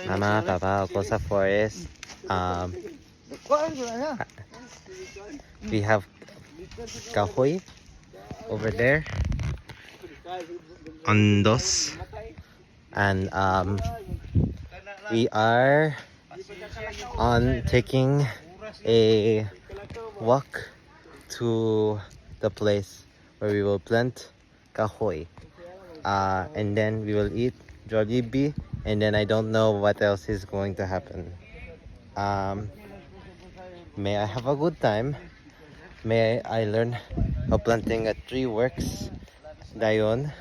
Mama, Papa, ako sa forest. We have kahoy over there on those, and we are on taking a walk to the place where we will plant kahoy, and then we will eat Jollibee, and then I don't know what else is going to happen. May I have a good time. May I learn how planting a tree works. Dayon.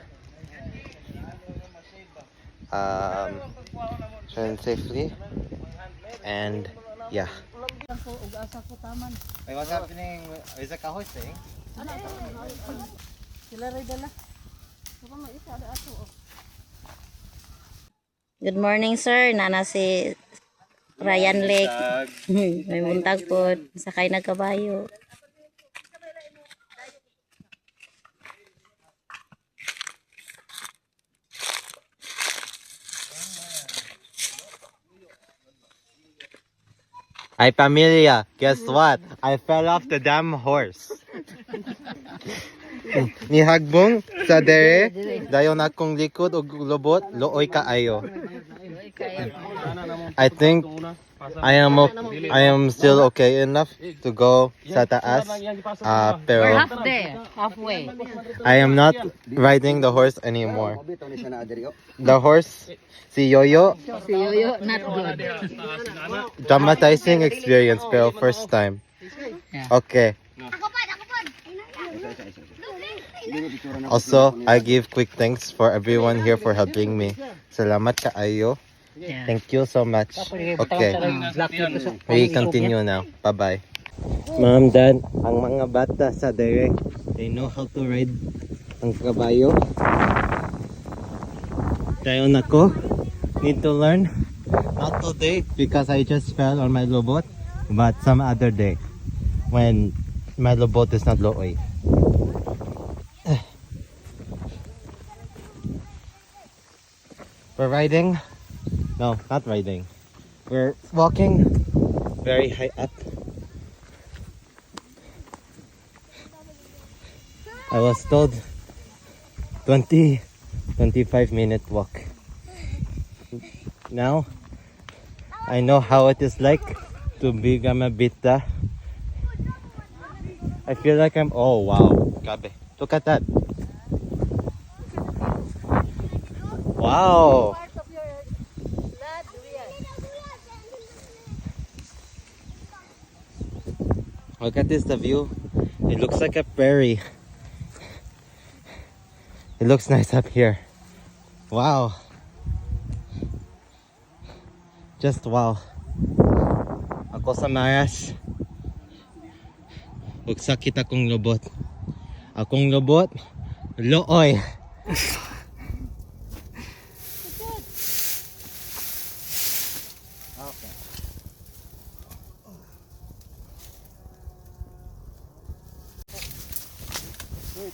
Turn safely. And yeah. Hey, what's happening? Is a kahoy thing? Good morning, sir. Nana si Ryan Lake. May buntag po. Sakay na kabayo. Hi, Familia. Guess what? I fell off the damn horse. Nihagbong sa dere, dayon akong likod og lubot, looy kaayo. I think I am still okay enough to go sa taas. Pero We're half there. Halfway. I am not riding the horse anymore. The horse, si Yoyo, Si Yoyo, not good. dramatizing experience pero first time. Okay. Also, I give quick thanks for everyone here for helping me. Salamat kaayo. Thank you so much. Okay. We continue now. Bye-bye. Ma'am, Dad, ang mga bata sa direct, they know how to ride ang kabayo. Dayon ako, need to learn. Not today because I just fell on my lobot, but some other day when my lobot is not looy. We're riding. No, not riding. We're walking very high up. I was told 25 minute walk. Now I know how it is like to be Gamabita. I feel like I'm, oh wow, grabe. Look at that. Wow. Look at this, the view. It looks like a prairie. It looks nice up here. Wow. Just wow. Ako sa Maras. Buksak kita kong lobot. Akong lobot, looy. Okay.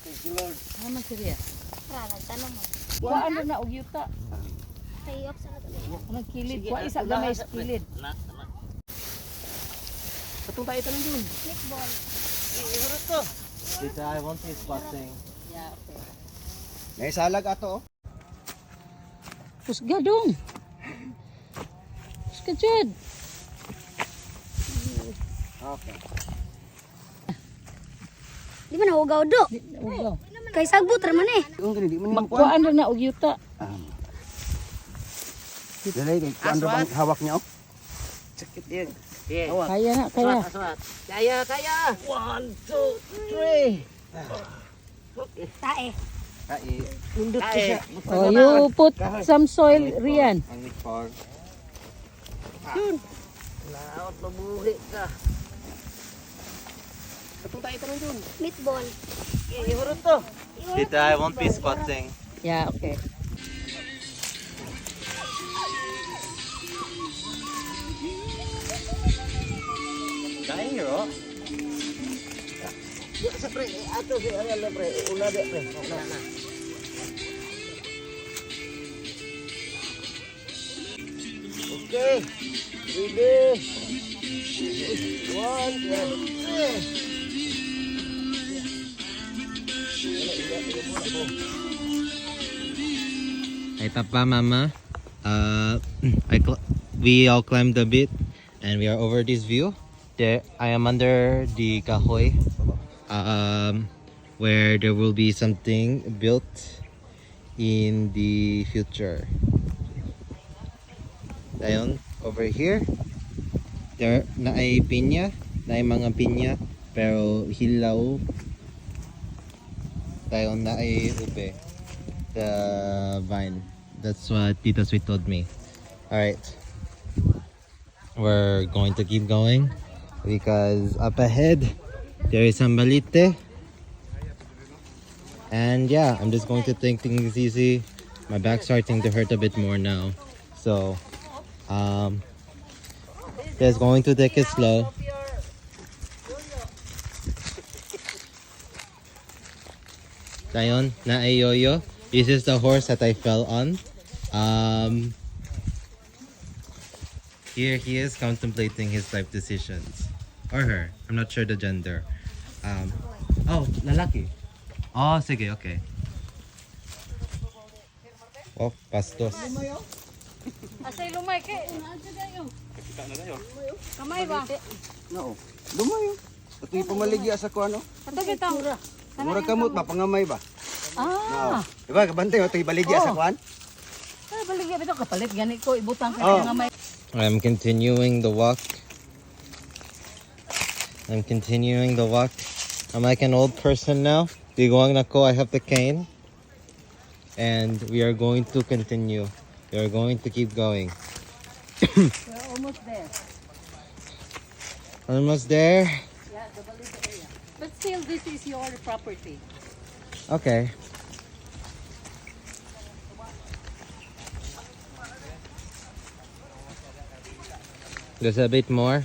Thank you, Lord. Ano siya? Tanong mo. Kuhaan na og yuta. Tayok sa natin. Anong kilid? Kuha isa gamay sa kilid. Katong tayo tanong dun. Meatball. Iharap to. Tita, I want this spotting. Yeah, okay. May salag ato, oh. Pusga dong. Pusga jud. Okay. Di ba nahugaw do? Ugaw. Kay sagbot raman eh. Yung gani, di mo naman kuha. Magkuhaan na og yuta. Lalay, kay kuhaan rin bang hawak niya, oh. Sakit din. Kaya na, kaya. Kaya. 1, 2, 3. Tae. Pindot ko siya. Oh, you put some soil, Rian. Ang for Laot, mabuhi ka. Katong tayo tanong dun. Meatball. Iharap to. Tita, I want this spotting. Yeah, okay. Dahil hero. Sa pre, ato si Ariel na pre. Una di pre. Una na. Okay. Ready. One, Hey, Papa, Mama. We all climbed a bit, and we are over this view. There, I am under the kahoy, where there will be something built in the future. Ayun, over here, there na ay pinya, na ay mga pinya, pero hilaw. Ayun na ay ube, the vine. That's what Tita Sweet told me. Alright, we're going to keep going because up ahead there is some balite. And yeah, I'm just going to take things easy. My back's starting to hurt a bit more now. So, just going to take it slow. Dayon, na ay Yoyo. This is the horse that I fell on. Here he is contemplating his life decisions. Or her. I'm not sure the gender. Oh, lalaki. Oh, sige, okay. Oh, pastos. Asay lumay kay kamay ba? No. Lumayo. Ito'y pumaligya sa kuano. Ato bitang. Mura kamot ba pangamay ba? Ah, Diba kabantay ito'y baligya sa kuan? ay baligya bitaw kapalit gani ko ibutang kay Oh. nga may. I'm continuing the walk. I'm like an old person now. Biguang nako, I have the cane. And we are going to continue. We are going to keep going. We're almost there. Almost there. Yeah, the baligya area. But still this is your property. Okay. There's a bit more.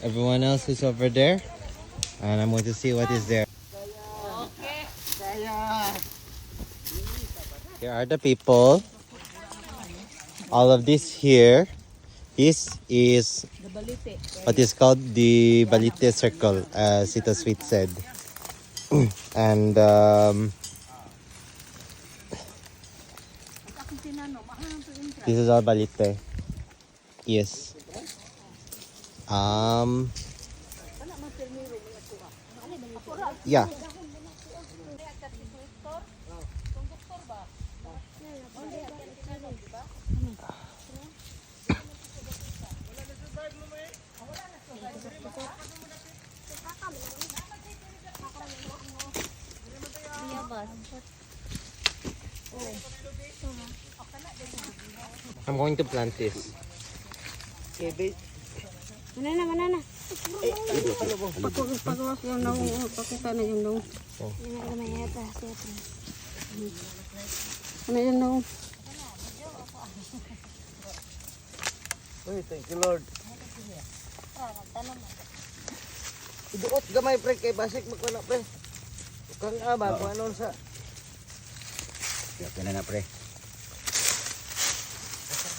Everyone else is over there. And I'm going to see what is there. Here are the people. All of this here. This is The balite. what is called the Balite Circle, as Tita Sweet said. And this is all Balite. Yes. Yeah. I'm going to plant this. Mana na. Pagawas yung nung pakita na yung nung. Gamay yata. Ano yung nung? Uy, thank you Lord. Iduot gamay pre kay basik magkuna pre. Kang aba kung anon sa. Yakin na pre.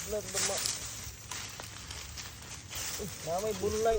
Vlog ba mo? Na may bulay.